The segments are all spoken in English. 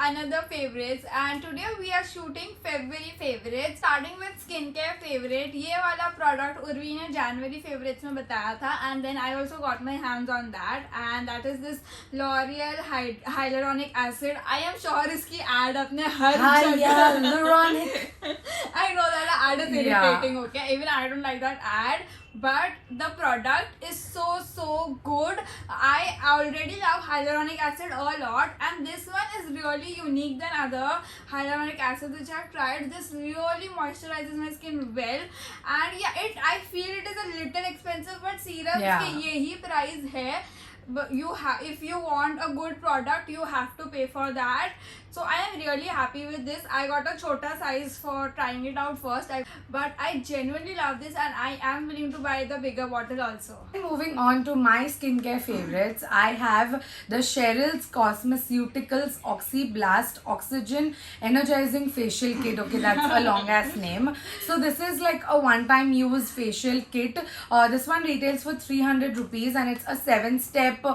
another favorites, and today we are shooting February favorites, starting with skincare favorite. ये वाला product Urvi ने January favorites में बताया था, and then I also got my hands on that, and that is this L'Oreal hyaluronic acid. I am sure इसकी ad अपने हर Hyaluronic. I know that the ad is irritating, okay? Even I don't like that ad. But the product is so good. I already love hyaluronic acid a lot, and this one is really unique than other hyaluronic acid which I've tried. This really moisturizes my skin well, and yeah, I feel it is a little expensive, but serums के यही price है. But if you want a good product, you have to pay for that. So I am really happy with this. I got a chota size for trying it out first, but I genuinely love this, and I am willing to buy the bigger bottle also. Moving on to my skincare favorites, I have the Cheryl's Cosmeceuticals Oxyblast Oxygen Energizing Facial Kit. Okay, that's a long ass name. So this is like a one-time use facial kit. This one retails for 300 rupees, and it's a 7-step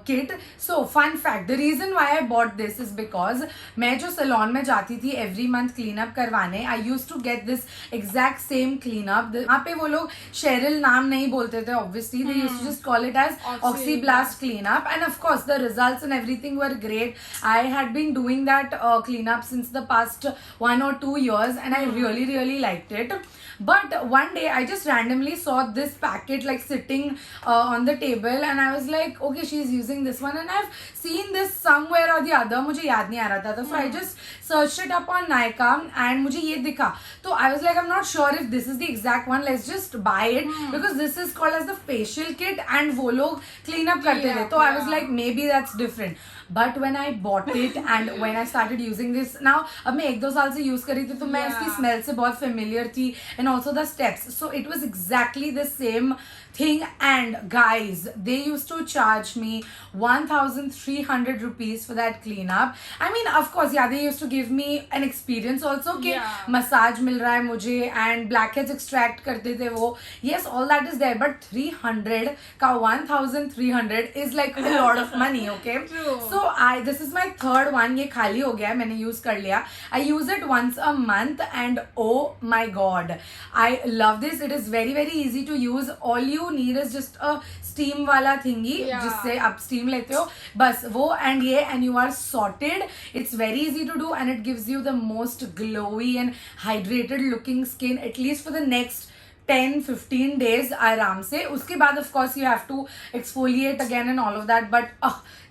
kit. So fun fact, the reason why I bought this is because मैं जो salon में जाती थी every month cleanup करवाने, I used to get this exact same cleanup. वहाँ पे वो लोग Cheryl नाम नहीं बोलते थे, obviously they used to just call it as Oxyblast cleanup, and of course the results and everything were great. I had been doing that cleanup since the past 1 or 2 years, and I really liked it. But one day I just randomly saw this packet like sitting on the table, and I was like, okay, she's using this one, and I've seen this somewhere or the other. मुझे याद नहीं आ रहा था, so I just searched it up on Nykaa and मुझे ये दिखा. So I was like, I'm not sure if this is the exact one. Let's just buy it because this is called as the facial kit, and वो लोग clean up करते थे. So I was like, maybe that's different. But when I bought it and when I started using this, now अब मैं 1-2 साल से use कर रही थी, तो मैं इसकी smell से बहुत familiar थी, and also the steps. So it was exactly the same thing, and guys, they used to charge me 1,300 rupees for that cleanup. I mean, of course, yeah, they used to give me an experience also कि massage मिल रहा है मुझे and blackheads extract करते थे वो. Yes, all that is there, but 300 का 1,300 is like a lot of money, okay? True. So this is my third one. ये खाली हो गया, मैंने use कर लिया. I use it once a month, and oh my god, I love this. It is very easy to use. All you need is just a steam वाला thingy जिससे आप steam लेते हो, बस वो and ये, and you are sorted. It's very easy to do, and it gives you the most glowy and hydrated looking skin, at least for the next 10-15 days आराम से. उसके बाद of course you have to exfoliate again and all of that, but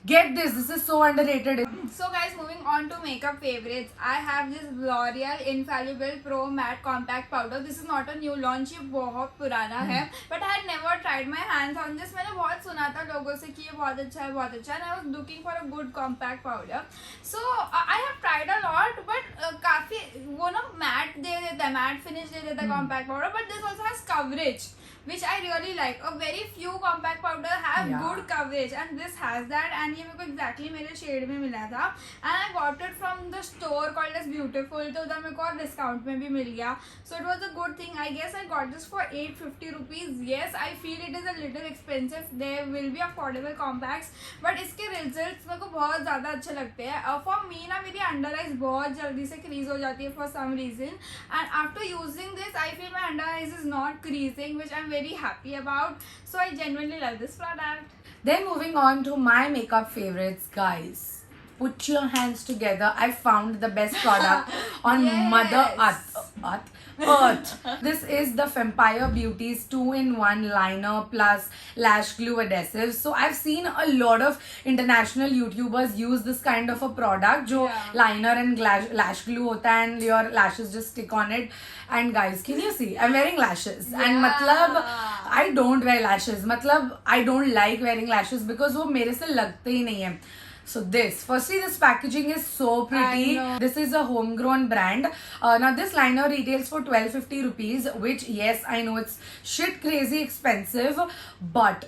get this is so underrated. So guys, moving on to makeup favorites, I have this L'Oreal Infallible Pro Matte Compact Powder. This is not a new launch, ये बहुत पुराना है, but I had never tried my hands on this. मैंने बहुत सुना था लोगों से कि ये बहुत अच्छा है, and I was looking for a good compact powder. So I have tried a lot, but काफी वो ना matte दे देता है, matte finish दे देता है compact powder, but this also has coverage, which I really like. A very few compact powder have good coverage, and this has that, and ये मेरे को exactly मेरे shade में मिला था, and I got it from the store called as Beautiful, तो उधर मेरे को और discount में भी मिल गया. So it was a good thing. I guess I got this for 850 rupees. Yes, I feel it is a little expensive. There will be affordable compacts, but इसके results मेरे को बहुत ज़्यादा अच्छे लगते हैं. For me ना, मेरी under eyes बहुत जल्दी से crease हो जाती है for some reason, and after using this, I feel my under eyes is not creasing, which I'm very happy about. So I genuinely love this product. Then moving on to my makeup favorites, guys. Put your hands together. I found the best product on Mother Earth. This is the Vampire Beauty's 2-in-1 liner plus lash glue adhesive. So I've seen a lot of international YouTubers use this kind of a product, जो liner and lash glue होता है, and your lashes just stick on it. And guys, can you see? I'm wearing lashes, and मतलब I don't wear lashes. मतलब I don't like wearing lashes because वो मेरे से लगते ही नहीं है. So firstly, this packaging is so pretty. This is a homegrown brand. Now this liner retails for 1250 rupees, which yes, I know it's shit crazy expensive, but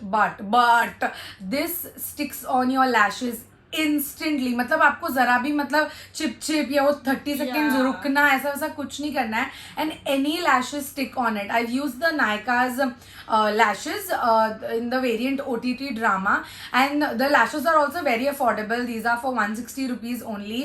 this sticks on your lashes instantly, मतलब आपको जरा भी मतलब chip या वो 30 second Yeah. रुकना ऐसा वैसा कुछ नहीं करना है. And any lashes stick on it. I use the नायकाज lashes in the variant OTT drama, and the lashes are also very affordable. These are for 160 rupees only,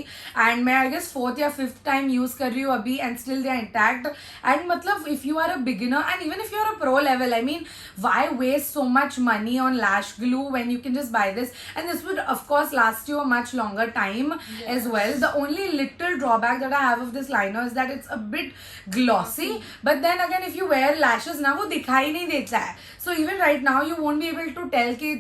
and मैं I guess 4th या 5th time use कर रही हूँ अभी, and still they are intact. And मतलब if you are a beginner and even if you are a pro level, I mean, why waste so much money on lash glue when you can just buy this, and this would of course last you a much longer time as well. The only little drawback that I have of this liner is that it's a bit glossy, but then again if you wear lashes ना वो दिखाई नहीं देता है. So even right now you won't be able to tell कि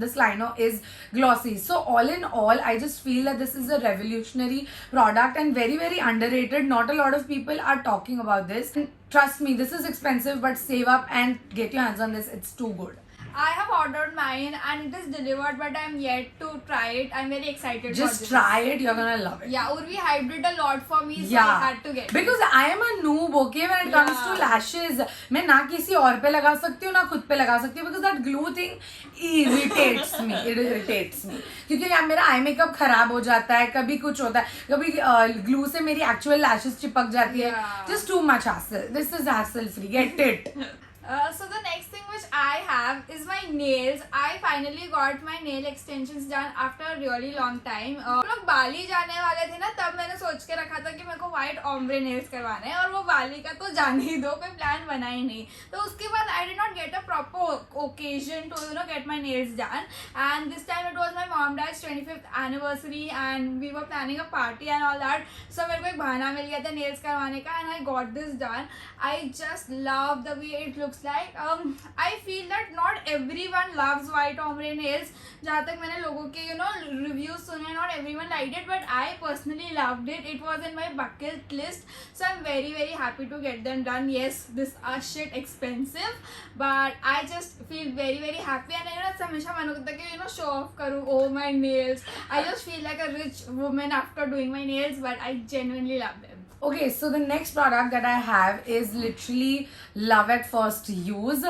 this liner is glossy. So all in all, I just feel that this is a revolutionary product and very very underrated. Not a lot of people are talking about this. Trust me, this is expensive, but save up and get your hands on this. It's too good. I have ordered mine and it is delivered, but I'm yet to try it. I'm very excited for Just this. try it. You're gonna love it. Yeah, Urvi hyped it a lot for me, so I Yeah, had to get because it. I am a noob, okay, when it comes to Yeah. lashes. मैं ना किसी और पे लगा सकती हूँ ना खुद पे लगा सकती हूँ, because that glue thing irritates me. It irritates me. क्योंकि यार मेरा आई मेकअप खराब हो जाता है, कभी कुछ होता है, कभी ग्लू से मेरी एक्चुअल लैशेस चिपक जाती है. Yeah. Just too much hassle. This is hassle free. Get it. So the next thing which I have is my nails. I finally got my nail extensions done after a really long time. हम लोग बाली जाने वाले थे ना, तब मैंने सोच के रखा था कि मेरे को white ombre nails करवाने हैं, और वो बाली का तो जाने ही दो, कोई प्लान बना ही नहीं. तो उसके बाद I did not get a proper occasion to get my nails done. And this time it was my mom dad's 25th anniversary and we were planning a party and all that. So मेरे को एक बहाना मिल गया था nails करवाने का, and I got this done. I just love the way it looks like. I feel that not everyone loves white ombre nails. जहाँ तक मैंने लोगों के reviews सुने, not everyone liked it, but I personally loved it. It was in my bucket list, so I'm very very happy to get them done. Yes, this are shit expensive, but I just feel very very happy, and हमेशा मन होता है कि show off करूँ, oh my nails. I just feel like a rich woman after doing my nails, but I genuinely love them. Okay, so the next product that I have is literally love at first use.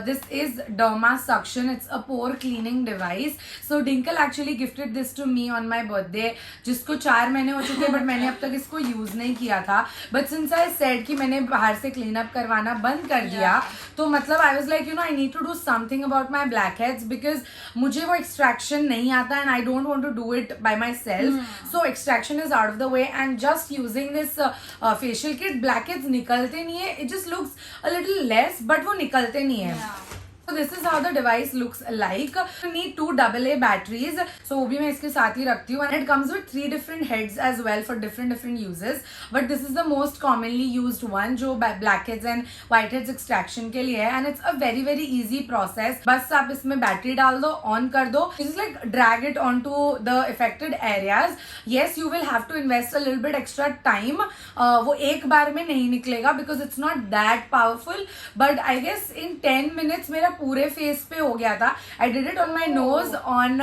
This is Derma Suction. It's a pore cleaning device. So Dinkle actually gifted this to me on my birthday. जिसको 4 महीने हो चुके, but मैंने अब तक इसको use नहीं किया था. But since I said कि मैंने बाहर से clean up करवाना बंद कर दिया, तो मतलब I was like, I need to do something about my blackheads, because मुझे वो extraction नहीं आता and I don't want to do it by myself. So extraction is out of the way, and just using this facial kit, blackheads निकलते नहीं है. It just looks a little less, but वो निकलते नहीं है. So this is how the device looks like. You need 2 AA batteries. So वो भी मैं इसके साथ ही रखती हूँ, and it comes with 3 different heads as well for different uses. But this is the most commonly used one, जो blackheads and whiteheads extraction के लिए है, and it's a very very easy process. बस आप इसमें बैटरी डाल दो, on कर दो. You just like drag it onto the affected areas. Yes, you will have to invest a little bit extra time. वो एक बार में नहीं निकलेगा because it's not that powerful. But I guess in 10 minutes मेरा पूरे face पे हो गया था. I did it on my nose, on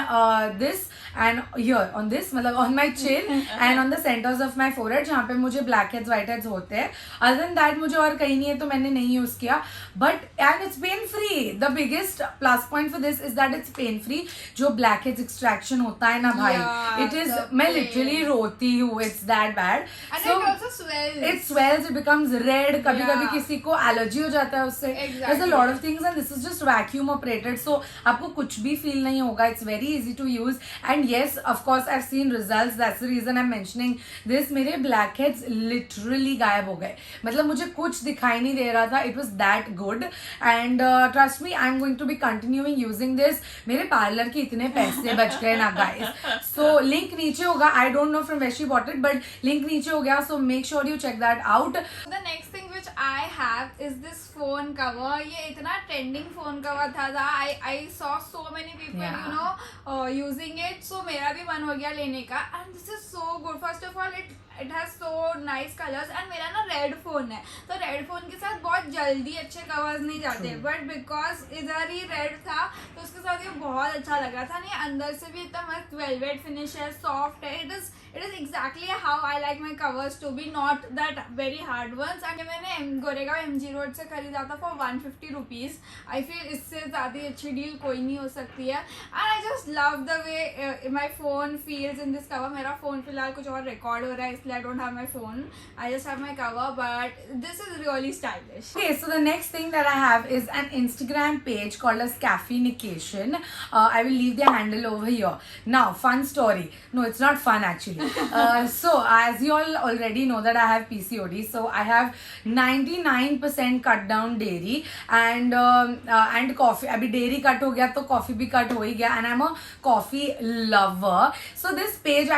this and here on this, मतलब on my chin and on the centers of my forehead जहाँ पे मुझे blackheads whiteheads होते हैं. Other than that मुझे और कहीं नहीं है, तो मैंने नहीं यूज किया. But and it's pain free. The biggest plus point for this is that it's pain free. जो blackheads extraction होता है ना भाई, it is, मैं literally रोती हूँ. It's that bad. And So it also swells. it swells, it becomes red. कभी कभी किसी को allergy हो जाता है उससे. There's a lot of things, and this is just vacuum operated, so आपको कुछ भी feel नहीं होगा. It's very easy to use, and yes, of course I've seen results. That's the reason I'm mentioning this. मेरे blackheads literally गायब हो गए. मतलब मुझे कुछ दिखाई नहीं दे रहा था. It was that good, and trust me, I'm going to be continuing using this. मेरे पार्लर के इतने पैसे बच गए ना guys. So link नीचे होगा. I don't know from where she bought it, but link नीचे हो गया. So make sure you check that out. The next thing which I have is this phone cover. ये इतना trending phone cover था. I saw so many people using it. So मेरा भी मन हो गया लेने का. And this is so good. First of all, it has so nice colors. And मेरा ना red phone है, तो red phone के साथ बहुत जल्दी अच्छे covers नहीं जाते. But because इधर ही red था, तो उसके साथ ये बहुत अच्छा लगा था. नहीं, अंदर से भी इतना मस्त velvet finish है, soft है. It is exactly how I like my covers to be, not that very hard ones. And मैंने गोरेगांव MG रोड से खरीदा था फॉर 150 रुपीज़. आई फील इससे ज़्यादा अच्छी डील कोई नहीं हो सकती है. And I just love the way my phone feels in this cover. मेरा फ़ोन फिलहाल कुछ और रिकॉर्ड हो रहा है, इसलिए I don't have my phone. I just have my cover, but this is really stylish. Okay, so the next thing that I have is an Instagram page called as Caffeinication. I will leave their handle over here. Now, fun story. No, it's not fun actually. So, as you all already know that I have PCOD, so I have 99% cut down dairy and coffee. अभी dairy cut हो गया तो coffee भी cut हो ही गया, and I'm a coffee lover. So this page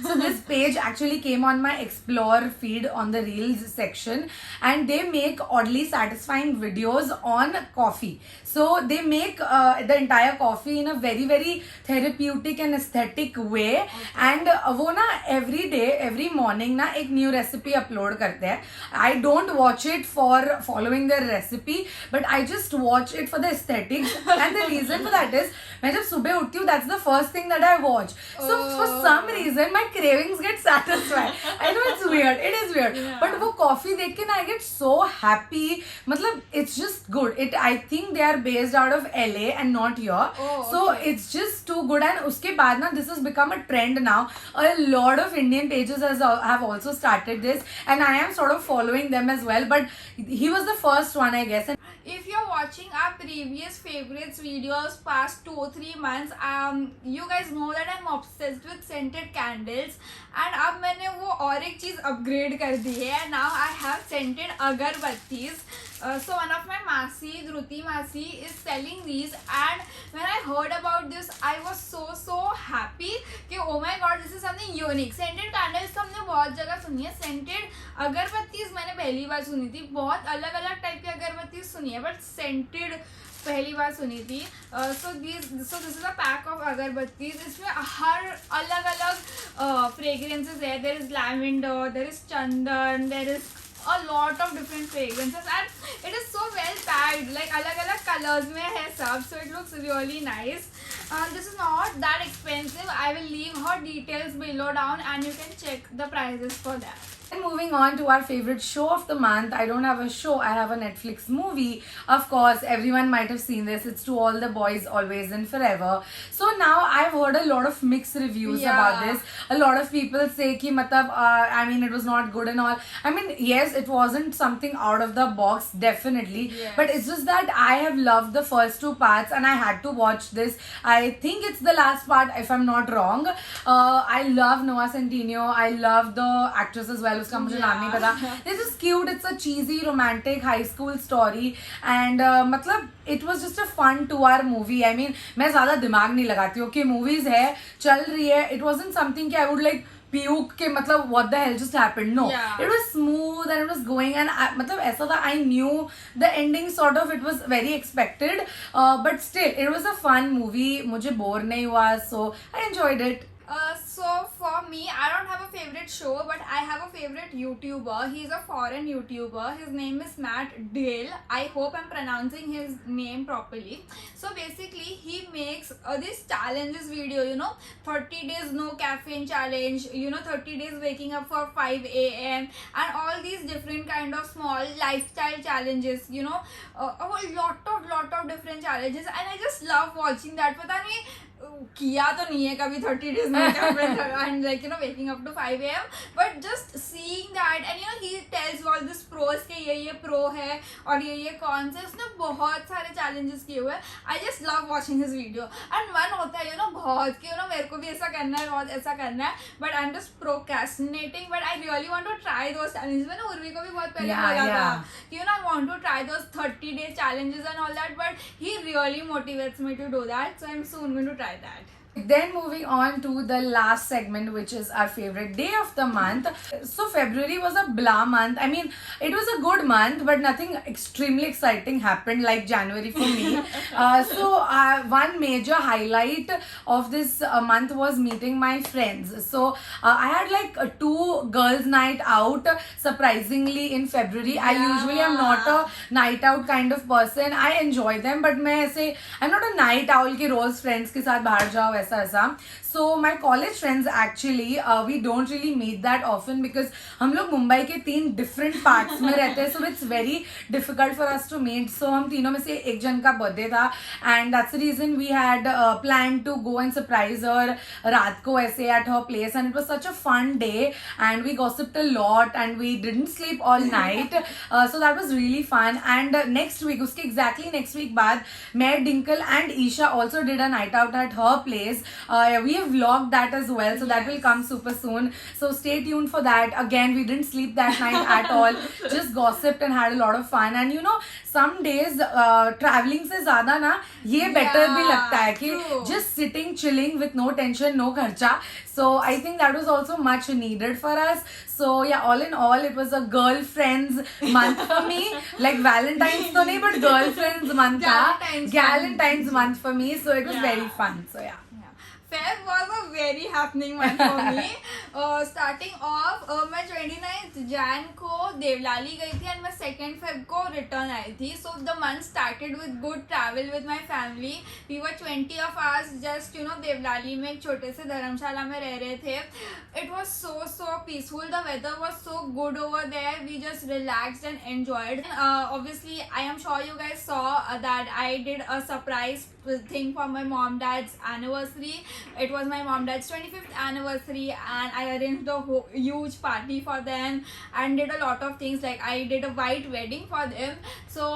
so this page actually came on my explore feed on the reels section, and they make oddly satisfying videos on coffee. So they make the entire coffee in a very very therapeutic and aesthetic way. And वो ना every day every morning ना एक new recipe upload करते हैं. I don't watch it for following their recipe, but I just watch it for the aesthetics. And the reason for that is मैं जब सुबह उठती हूँ, that's the first thing that I watch. So for some reason my cravings get satisfied. I know it's weird, it is weird, but वो coffee देख के ना I get so happy. मतलब it's just good. I think they are based out of LA and not here. So it's just too good. And उसके बाद ना this has become a trend now. A lot of Indian pages have also started this, and I am sort of following them as well. But he was the first one, I guess. And If you're watching our previous favorites videos past 2-3 months, you guys know that I'm obsessed with scented candles. And अब मैंने वो और एक चीज़ upgrade कर दी है. Now I have scented अगरबत्तीज. So one of my Masi, Dhruti Masi, is selling these, and when I heard about this, I was so happy कि oh my god, this is something unique. Scented candles तो हमने बहुत जगह सुनी है. Scented अगरबत्तीज मैंने पहली बार सुनी थी. बहुत अलग अलग टाइप की अगरबत्तीज सुनी है, बट scented पहली बार सुनी थी. So this is a pack of अगरबत्तीज. इसमें हर अलग अलग fragrances है. There is lavender, there is chandan, there is a lot of different fragrances, and it is so well packed. Like अलग-अलग colors में है सब, so it looks really nice. This is not that expensive. I will leave her details below down, and you can check the prices for that. And moving on to our favorite show of the month. I don't have a show, I have a Netflix movie. Of course, everyone might have seen this. It's To All the Boys, Always and Forever. So now I've heard a lot of mixed reviews about this. A lot of people say ki matlab, I mean, it was not good and all. I mean, yes, it wasn't something out of the box, definitely. Yes. But it's just that I have loved the first two parts and I had to watch this. I think it's the last part, if I'm not wrong. I love Noah Centineo. I love the actress as well. उसका मुझे नाम नहीं पता. This is cute. It's a cheesy romantic high school story, and मतलब it was just a fun 2-hour movie. I mean, मैं ज़्यादा दिमाग नहीं लगाती हूँ कि movies है चल रही है. It wasn't something कि I would like puke के मतलब what the hell just happened. No, it was smooth and it was going, and मतलब ऐसा था, I knew the ending sort of, it was very expected, but still it was a fun movie. मुझे bore नहीं हुआ, so I enjoyed it. So for me, I don't have a favorite show, but I have a favorite YouTuber. He's a foreign YouTuber. His name is Matt Dale. I hope I'm pronouncing his name properly. So basically, he makes this challenges video, 30 days no caffeine challenge, 30 days waking up for 5 a.m. and all these different kind of small lifestyle challenges, a lot of different challenges, and I just love watching that. पता नहीं किया तो नहीं है कभी 30 days में and like waking up to 5 a.m. but just seeing that, and he tells all this pros के ये pro है और ये cons है. उसने बहुत सारे challenges किए हुए हैं. I just love watching his video, and मन होता है बहुत कि मेरे को भी ऐसा करना है, बहुत ऐसा करना है, but I'm just procrastinating. But I really want to try those challenges. मैंने उर्वी को भी बहुत पहले बोला था कि I want to try those 30-day challenges and all that, but he really motivates me to do that, so I'm soon going to try that. Then moving on to the last segment, which is our favorite day of the month. So February was a blah month. I mean, it was a good month, but nothing extremely exciting happened like January for me. So one major highlight of this month was meeting my friends. So I had like 2 girls' night out, surprisingly, in February. I usually am not a night out kind of person. I enjoy them, but I'm not a night owl कि रोज friends के साथ बाहर जाओ ऐसा. So my college friends actually we don't really meet that often because हम लोग मुंबई के 3 different parts में रहते हैं, so it's very difficult for us to meet. So हम तीनों में से एक जन का birthday था and that's the reason we had planned to go and surprise her रात को ऐसे at her place, and it was such a fun day and we gossiped a lot and we didn't sleep all night. So that was really fun. And next week, उसके exactly next week बाद मैं Dinkle and Isha also did a night out at her place. We have vlogged that as well, so that will come super soon. So stay tuned for that. Again, we didn't sleep that night at all. Just gossiped and had a lot of fun. And you know, some days traveling से ज़्यादा ना ये better भी लगता है कि true. just sitting chilling with no tension, no खर्चा. So I think that was also much needed for us. So yeah, all in all, it was a girlfriends month for me. Like Valentine's तो नहीं, but girlfriends month था. Galentine's month for me. So it was very fun. So yeah. Feb was a very happening month for me. Starting off, मैं 29th Jan को देवलाली गई थी and मैं 2nd Feb को return आई थी. So the month started with good travel with my family. We were 20 of us just Deolali में एक छोटे से धर्मशाला में रह रहे थे. It was so peaceful. The weather was so good over there. We just relaxed and enjoyed. Obviously, I am sure you guys saw that I did a surprise thing for my mom dad's anniversary. It was my mom dad's 25th anniversary and I arranged a huge party for them and did a lot of things. Like I did a white wedding for them. So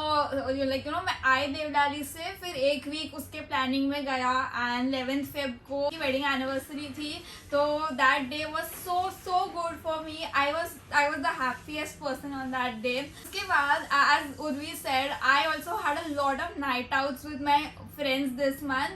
like मैं आई देवलाली से फिर एक week उसके planning में गया and 11th Feb को wedding anniversary थी. So that day was so good for me. I was the happiest person on that day. उसके बाद as Urvi said, I also had a lot of night outs with my friends this month.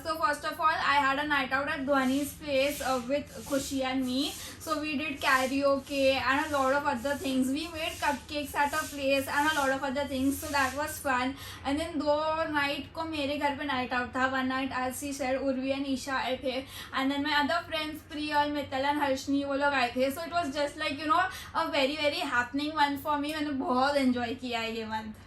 So first of all, I had a night out at Dhwani's place with Khushi and me. So we did karaoke and a lot of other things. We made cupcakes at our place and a lot of other things. So that was fun. And then 2 night को मेरे घर पे night out था. One night as she said, Urvi and Isha आए थे. And then my other friends Priyal, Mittal and Harshni वो लोग आए थे. So it was just like a very happening month for me. मैंने बहुत enjoy किया है ये month.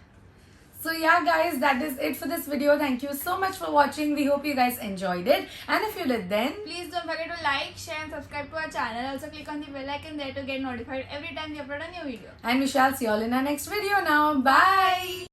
So yeah guys, that is it for this video. Thank you so much for watching. We hope you guys enjoyed it. And if you did, then please don't forget to like, share and subscribe to our channel. Also click on the bell icon there to get notified every time we upload a new video. And we shall see you all in our next video now. Bye.